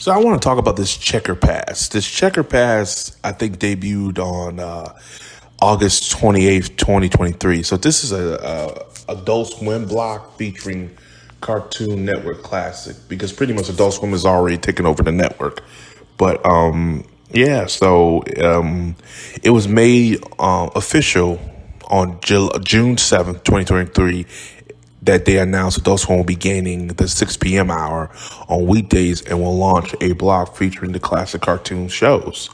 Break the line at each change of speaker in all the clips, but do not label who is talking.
So I want to talk about this Checker Pass. This Checker Pass, I think, debuted on August 28th, 2023. So this is a Adult Swim block featuring Cartoon Network Classic because pretty much Adult Swim is already taking over the network. But yeah, so it was made official on June 7th, 2023, that they announced Adult Swim will be gaining the 6 p.m. hour on weekdays and will launch a block featuring the classic cartoon shows.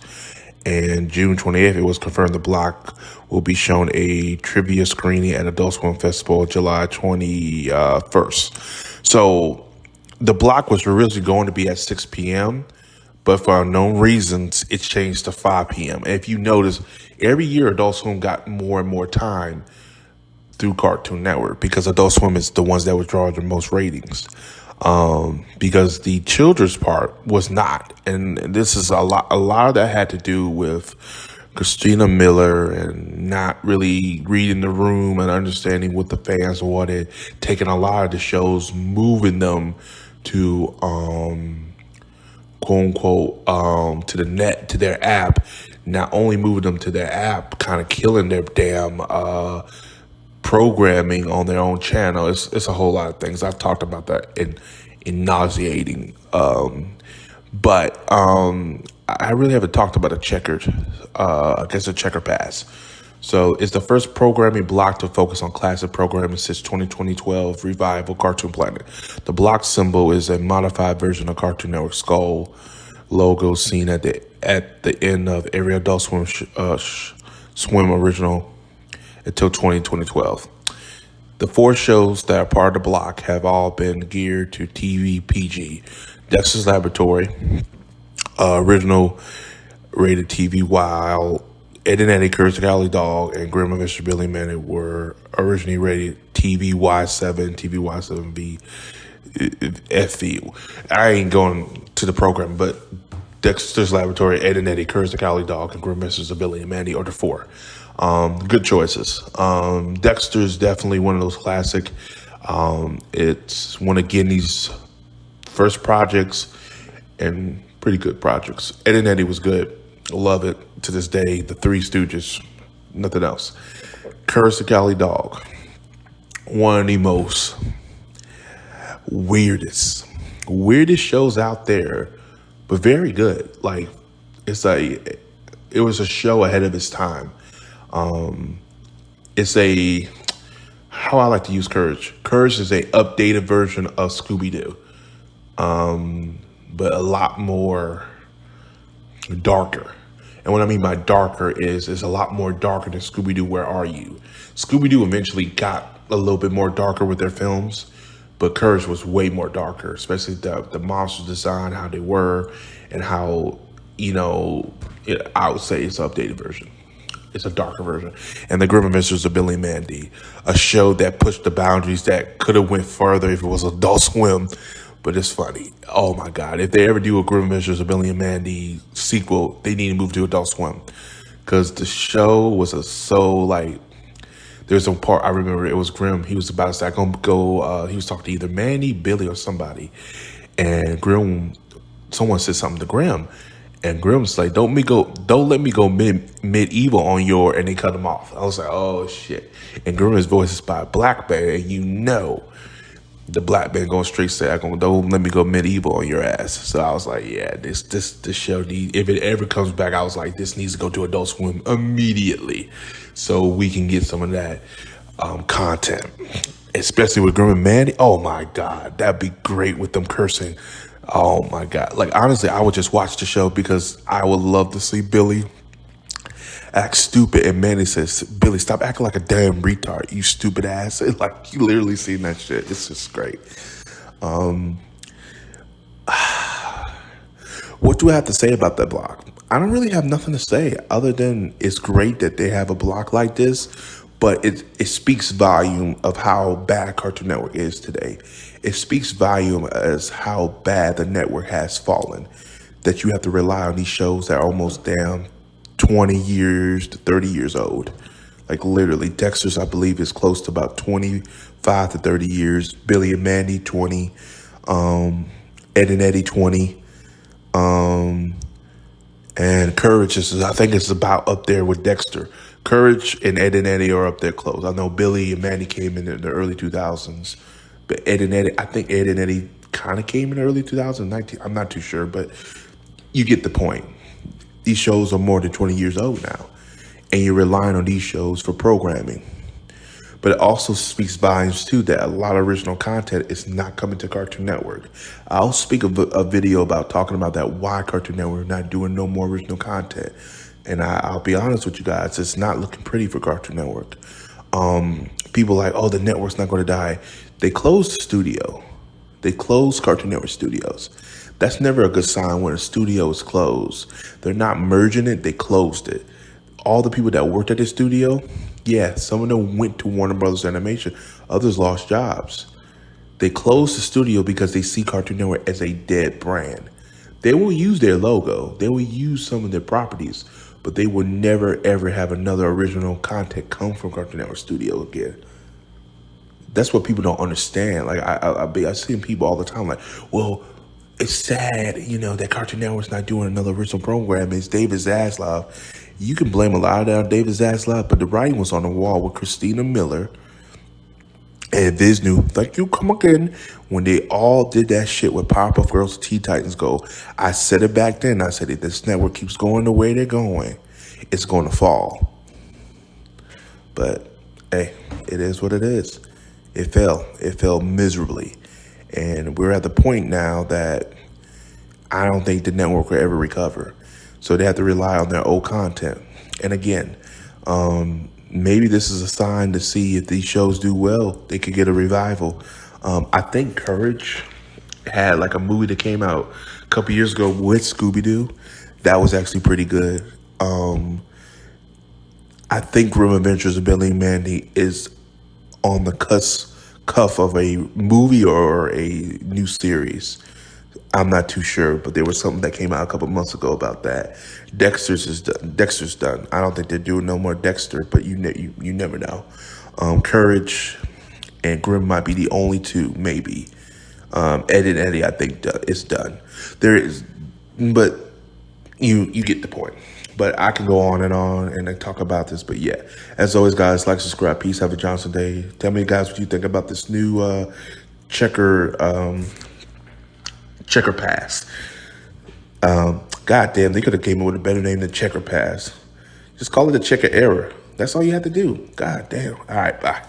And June 28th, it was confirmed the block will be shown a trivia screening at Adult Swim Festival July 21st. So the block was originally going to be at 6 p.m., but for unknown reasons, it changed to 5 p.m. And if you notice, every year Adult Swim got more and more time through Cartoon Network because Adult Swim is the ones that would draw the most ratings. Because the children's part was not, and this is a lot of that had to do with Christina Miller and not really reading the room and understanding what the fans wanted, taking a lot of the shows, moving them to quote unquote to the net, to their app. Not only moving them to their app, kind of killing their damn programming on their own channel. It's a whole lot of things. I've talked about that in nauseating. But I really haven't talked about a checkered, I guess a checker pass. So it's the first programming block to focus on classic programming since 2012 revival Cartoon Planet. The block symbol is a modified version of Cartoon Network skull logo seen at the end of every Adult Swim Swim original until 2012. The four shows that are part of the block have all been geared to TV PG. Dexter's Laboratory, original rated TV, while Ed and Eddie, Courage the Cowardly Dog, and Grim Adventures of Billy and Mandy were originally rated TV Y7, TV Y7V, FV. I ain't going to the program, but Dexter's Laboratory, Ed and Eddie, Courage the Cowardly Dog, and Grim Adventures of Billy and Mandy are the four. Good choices. Dexter's definitely one of those classic. It's one of Guinea's first projects and pretty good projects. Ed and Eddie was good. Love it to this day. The Three Stooges, nothing else. Courage the Cowardly Dog, one of the most weirdest shows out there, but very good. Like it was a show ahead of its time. It's how I like to use Courage. Courage is a updated version of Scooby-Doo, but a lot more darker. And what I mean by darker is a lot more darker than Scooby-Doo, Where Are You? Scooby-Doo eventually got a little bit more darker with their films, but Courage was way more darker, especially the monster design, how they were, and how, I would say it's an updated version. It's a darker version. And the Grim Adventures of Billy and Mandy, a show that pushed the boundaries that could have went further if it was Adult Swim, but it's funny. Oh my God. If they ever do a Grim Adventures of Billy and Mandy sequel, they need to move to Adult Swim. Because the show was there's a part I remember, it was Grim. He was about to say, he was talking to either Mandy, Billy, or somebody. And someone said something to Grim. And Grimm's like, don't let me go medieval on your, and they cut him off. I was like, oh shit. And Grimm's voice is by a black band, and the black band going straight say, don't let me go medieval on your ass. So I was like, yeah, this show if it ever comes back, I was like, this needs to go to Adult Swim immediately, so we can get some of that content, especially with Grim and Mandy. Oh my God, that'd be great with them cursing. Oh my God. Like, honestly, I would just watch the show because I would love to see Billy act stupid. And Mandy says, Billy, stop acting like a damn retard, you stupid ass. And like, you literally seen that shit. It's just great. What do I have to say about that block? I don't really have nothing to say other than it's great that they have a block like this, but it speaks volume of how bad Cartoon Network is today. It speaks volume as how bad the network has fallen, that you have to rely on these shows that are almost damn 20 years to 30 years old. Like literally, Dexter's, I believe, is close to about 25 to 30 years. Billy and Mandy, 20. Ed and Eddie, 20. And Courage is, I think it's about up there with Dexter. Courage and Ed and Eddie are up there close. I know Billy and Mandy came in the early 2000s, but Ed and Eddie, I think Ed and Eddie kind of came in the early 2019. I'm not too sure, but you get the point. These shows are more than 20 years old now, and you're relying on these shows for programming. But it also speaks volumes too that a lot of original content is not coming to Cartoon Network. I'll speak a video about talking about that, why Cartoon Network is not doing no more original content. And I'll be honest with you guys, it's not looking pretty for Cartoon Network. People like, oh, the network's not going to die. They closed the studio. They closed Cartoon Network studios. That's never a good sign when a studio is closed. They're not merging it, they closed it. All the people that worked at the studio, yeah, some of them went to Warner Brothers Animation. Others lost jobs. They closed the studio because they see Cartoon Network as a dead brand. They will use their logo. They will use some of their properties, but they will never, ever have another original content come from Cartoon Network studio again. That's what people don't understand. Like, I see people all the time like, well, it's sad, that Cartoon Network's not doing another original program. It's David Zaslav. You can blame a lot of that on David Zaslav, but the writing was on the wall with Christina Miller and Vishnu. Thank you, come again. When they all did that shit with Powerpuff Girls and Teen Titans Go, I said it back then. I said, if this network keeps going the way they're going, it's going to fall. But, hey, it is what it is. It fell. It fell miserably. And we're at the point now that I don't think the network will ever recover. So they have to rely on their old content. And again, maybe this is a sign to see if these shows do well, they could get a revival. I think Courage had like a movie that came out a couple years ago with Scooby-Doo. That was actually pretty good. I think Grim Adventures of Billy and Mandy is on the cuff of a movie or a new series. I'm not too sure, but there was something that came out a couple months ago about that. Dexter's done. I don't think they're doing no more Dexter, but you never know. Courage and Grimm might be the only two, maybe. Ed and Eddie, I think it's done. There is, but you get the point. But I can go on and I talk about this. But yeah, as always, guys, like, subscribe. Peace. Have a Johnson day. Tell me, guys, what you think about this new Checker Pass. God damn, they could have came up with a better name than Checker Pass. Just call it the Checker Era. That's all you have to do. God damn. All right, bye.